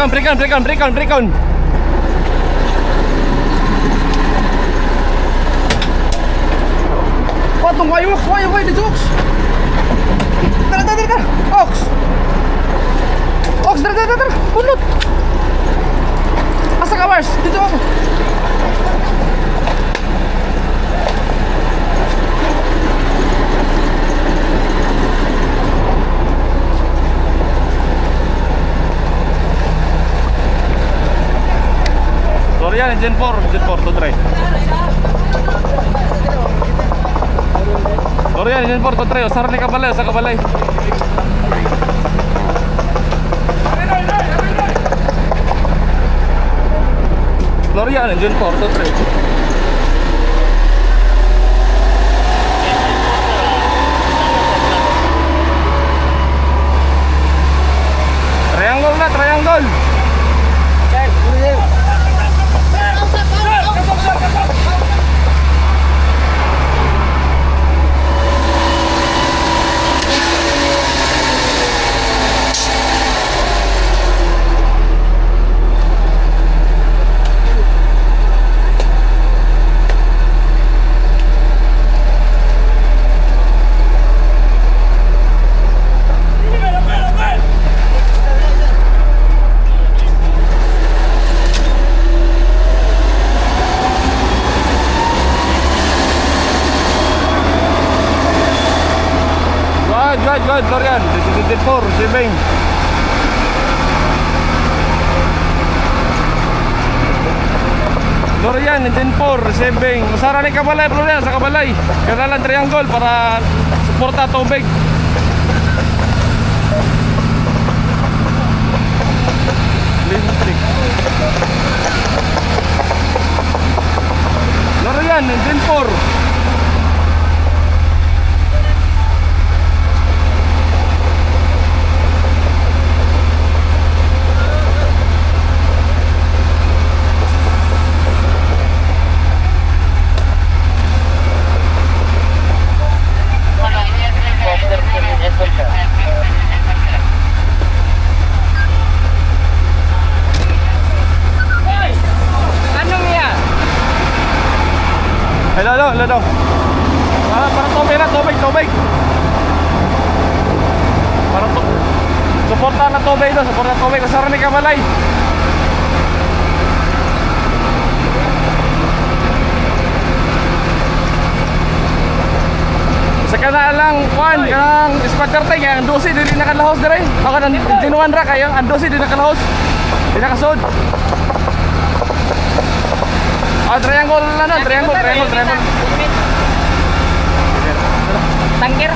Break on. Patong kayo, dito, Ox. Tara. Ox, tara. Punot. Asa ka, Mars? Dito ako. Sorry yan, Gen 4 to try. Sorry yan, Gen 4 to try. Sarap ni kabalay, sa kabalay. Sorry yan, Gen 4 to try. Triangle. Good, Florian. This is 4, Sibing. Florian, Gen 4, Sibing. Usara ni kabalay, Florian, sa kabalay. Kailangan triangle para suporta tubig. Florian, Gen 4. Lalo. Para tubig. Para to. Suporta na tubig. Kasara ni kabalay. Sa kana lang kuan kanang squatter tank ang dosi dili nakalahos dire. Ako nang ginuan ra kayo, ang dosi dili nakalahos. Dili nakasud. Triangle. Tangkir.